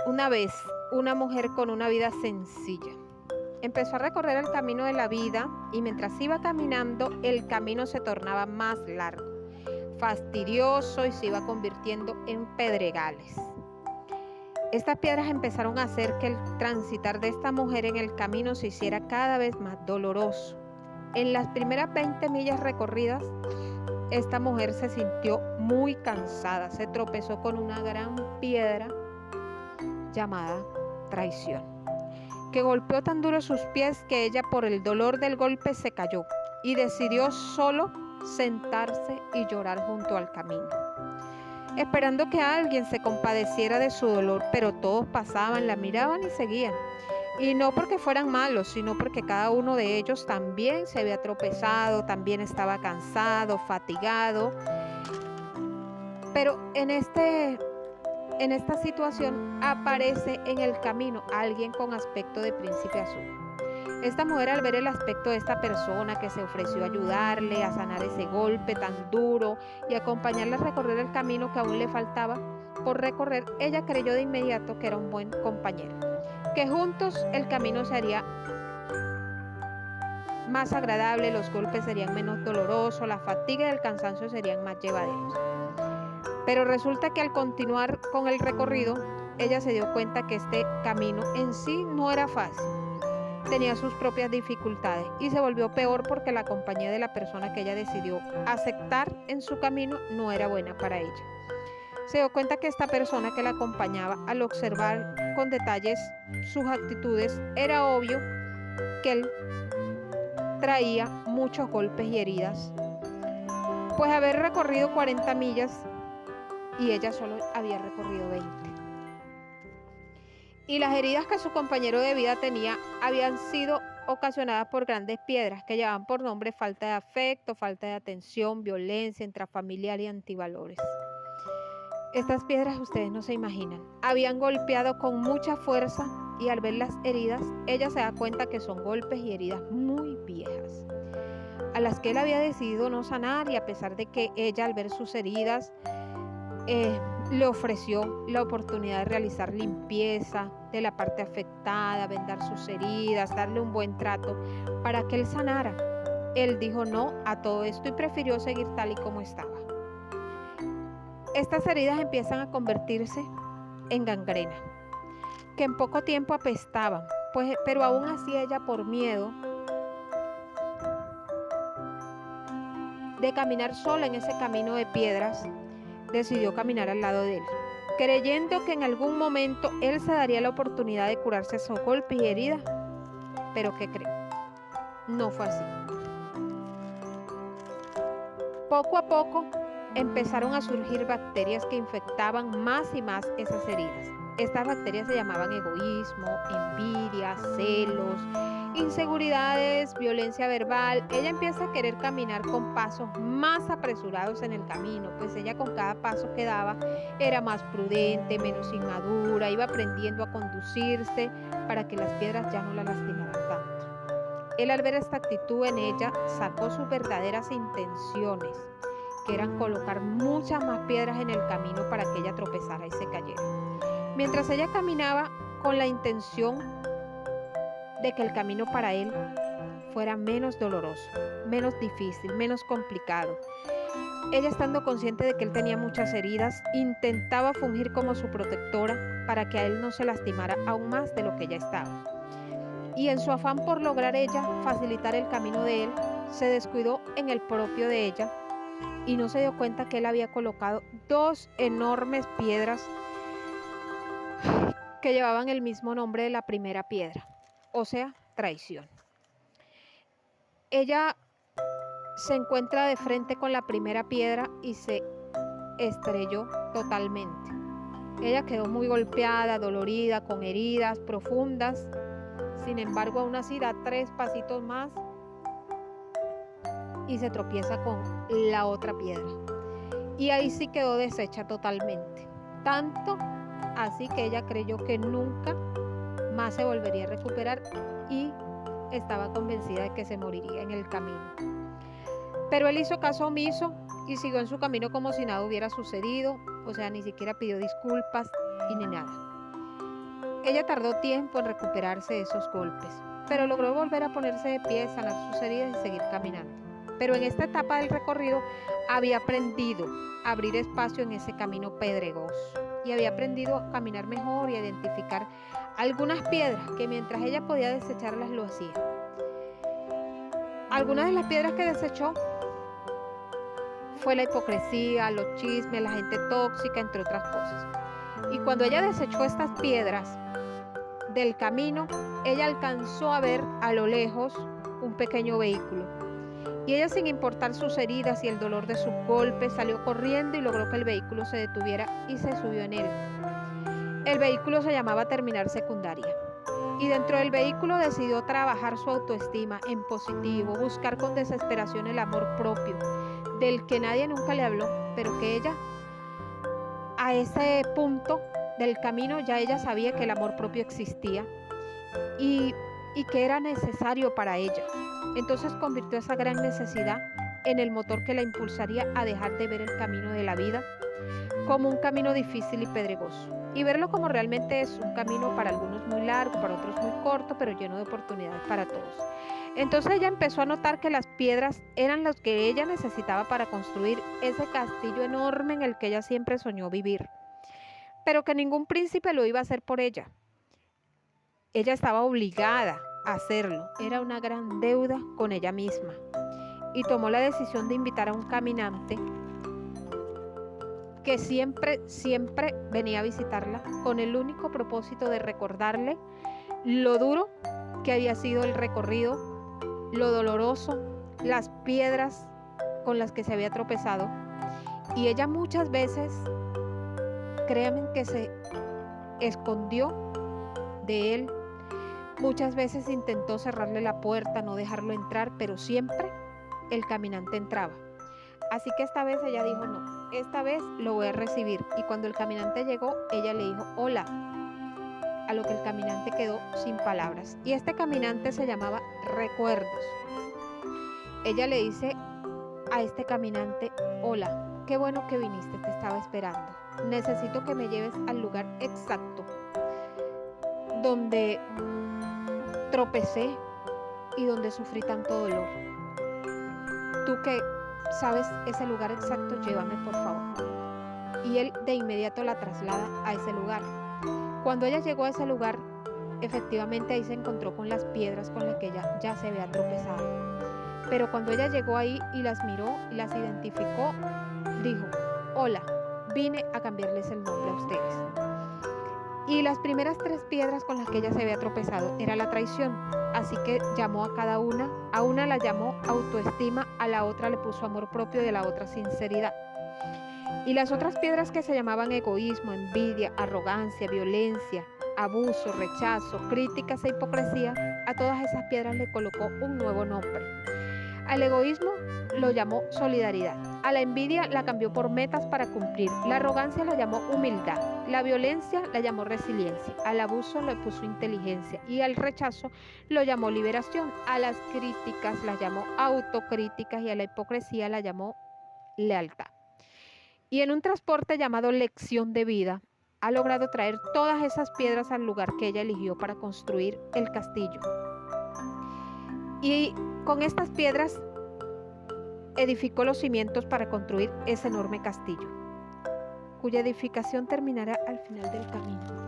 Una vez, una mujer con una vida sencilla empezó a recorrer el camino de la vida y mientras iba caminando, el camino se tornaba más largo, fastidioso y se iba convirtiendo en pedregales. Estas piedras empezaron a hacer que el transitar de esta mujer en el camino se hiciera cada vez más doloroso. En las primeras 20 millas recorridas, esta mujer se sintió muy cansada, se tropezó con una gran piedra llamada traición, que golpeó tan duro sus pies que ella por el dolor del golpe se cayó y decidió solo sentarse y llorar junto al camino, esperando que alguien se compadeciera de su dolor, pero todos pasaban, la miraban y seguían. Y no porque fueran malos, sino porque cada uno de ellos también se había tropezado, también estaba cansado, fatigado. Pero en esta situación aparece en el camino alguien con aspecto de príncipe azul. Esta mujer, al ver el aspecto de esta persona que se ofreció a ayudarle a sanar ese golpe tan duro y acompañarla a recorrer el camino que aún le faltaba por recorrer, ella creyó de inmediato que era un buen compañero, que juntos el camino se haría más agradable, los golpes serían menos dolorosos, la fatiga y el cansancio serían más llevaderos. Pero resulta que al continuar con el recorrido, ella se dio cuenta que este camino en sí no era fácil. Tenía sus propias dificultades y se volvió peor porque la compañía de la persona que ella decidió aceptar en su camino no era buena para ella. Se dio cuenta que esta persona que la acompañaba, al observar con detalles sus actitudes, era obvio que él traía muchos golpes y heridas, pues haber recorrido 40 millas y ella solo había recorrido 20. Y las heridas que su compañero de vida tenía habían sido ocasionadas por grandes piedras que llevaban por nombre falta de afecto, falta de atención, violencia intrafamiliar y antivalores. Estas piedras ustedes no se imaginan, habían golpeado con mucha fuerza y al ver las heridas, ella se da cuenta que son golpes y heridas muy viejas, a las que él había decidido no sanar y a pesar de que ella al ver sus heridas le ofreció la oportunidad de realizar limpieza de la parte afectada, vendar sus heridas, darle un buen trato para que él sanara. Él dijo no a todo esto y prefirió seguir tal y como estaba. Estas heridas empiezan a convertirse en gangrena, que en poco tiempo apestaban, pero aún así ella por miedo de caminar sola en ese camino de piedras, decidió caminar al lado de él, creyendo que en algún momento él se daría la oportunidad de curarse esos golpes y heridas, pero ¿qué creo? No fue así. Poco a poco empezaron a surgir bacterias que infectaban más y más esas heridas. Estas bacterias se llamaban egoísmo, envidia, celos, inseguridades, violencia verbal. Ella empieza a querer caminar con pasos más apresurados en el camino, pues ella con cada paso que daba era más prudente, menos inmadura, iba aprendiendo a conducirse para que las piedras ya no la lastimaran tanto. Él al ver esta actitud en ella sacó sus verdaderas intenciones, que eran colocar muchas más piedras en el camino para que ella tropezara y se cayera. Mientras ella caminaba con la intención de que el camino para él fuera menos doloroso, menos difícil, menos complicado. Ella, estando consciente de que él tenía muchas heridas, intentaba fungir como su protectora para que a él no se lastimara aún más de lo que ya estaba. Y en su afán por lograr ella facilitar el camino de él, se descuidó en el propio de ella y no se dio cuenta que él había colocado 2 enormes piedras que llevaban el mismo nombre de la primera piedra, o sea, traición. Ella se encuentra de frente con la primera piedra y se estrelló totalmente. Ella quedó muy golpeada, dolorida, con heridas profundas. Sin embargo, aún así da 3 pasitos más y se tropieza con la otra piedra. Y ahí sí quedó deshecha totalmente. Tanto así que ella creyó que nunca más se volvería a recuperar y estaba convencida de que se moriría en el camino. Pero él hizo caso omiso y siguió en su camino como si nada hubiera sucedido, o sea, ni siquiera pidió disculpas y ni nada. Ella tardó tiempo en recuperarse de esos golpes, pero logró volver a ponerse de pie, sanar sus heridas y seguir caminando. Pero en esta etapa del recorrido había aprendido a abrir espacio en ese camino pedregoso y había aprendido a caminar mejor y a identificar algunas piedras que mientras ella podía desecharlas lo hacía. Algunas de las piedras que desechó fue la hipocresía, los chismes, la gente tóxica, entre otras cosas. Y cuando ella desechó estas piedras del camino, ella alcanzó a ver a lo lejos un pequeño vehículo. Y ella, sin importar sus heridas y el dolor de sus golpes, salió corriendo y logró que el vehículo se detuviera y se subió en él. El vehículo se llamaba Terminal Secundaria. Y dentro del vehículo decidió trabajar su autoestima en positivo, buscar con desesperación el amor propio, del que nadie nunca le habló, pero que ella, a ese punto del camino, ya ella sabía que el amor propio existía y que era necesario para ella. Entonces convirtió esa gran necesidad en el motor que la impulsaría a dejar de ver el camino de la vida como un camino difícil y pedregoso, y verlo como realmente es un camino para algunos muy largo, para otros muy corto, pero lleno de oportunidades para todos. Entonces ella empezó a notar que las piedras eran las que ella necesitaba para construir ese castillo enorme en el que ella siempre soñó vivir, pero que ningún príncipe lo iba a hacer por ella. Ella estaba obligada a hacerlo, era una gran deuda con ella misma, y tomó la decisión de invitar a un caminante que siempre venía a visitarla con el único propósito de recordarle lo duro que había sido el recorrido, lo doloroso, las piedras con las que se había tropezado. Y ella muchas veces, créanme, que se escondió de él, muchas veces intentó cerrarle la puerta, no dejarlo entrar, pero siempre el caminante entraba. Así que esta vez ella dijo no, esta vez lo voy a recibir. Y cuando el caminante llegó, ella le dijo hola, a lo que el caminante quedó sin palabras. Y este caminante se llamaba Recuerdos. Ella le dice a este caminante, hola, qué bueno que viniste, te estaba esperando. Necesito que me lleves al lugar exacto donde tropecé y donde sufrí tanto dolor. Tú que sabes ese lugar exacto, llévame por favor. Y él de inmediato la traslada a ese lugar. Cuando ella llegó a ese lugar, efectivamente ahí se encontró con las piedras con las que ella ya se había tropezado. Pero cuando ella llegó ahí y las miró y las identificó, dijo, hola, vine a cambiarles el nombre a ustedes. Y las primeras 3 piedras con las que ella se había tropezado era la traición. Así que llamó a cada una. A una la llamó autoestima, a la otra le puso amor propio y a la otra sinceridad. Y las otras piedras que se llamaban egoísmo, envidia, arrogancia, violencia, abuso, rechazo, críticas e hipocresía, a todas esas piedras le colocó un nuevo nombre. Al egoísmo lo llamó solidaridad. A la envidia la cambió por metas para cumplir. La arrogancia la llamó humildad. La violencia la llamó resiliencia. Al abuso le puso inteligencia. Y al rechazo lo llamó liberación. A las críticas las llamó autocríticas y a la hipocresía la llamó lealtad. Y en un transporte llamado lección de vida, ha logrado traer todas esas piedras al lugar que ella eligió para construir el castillo. Y con estas piedras edificó los cimientos para construir ese enorme castillo, cuya edificación terminará al final del camino.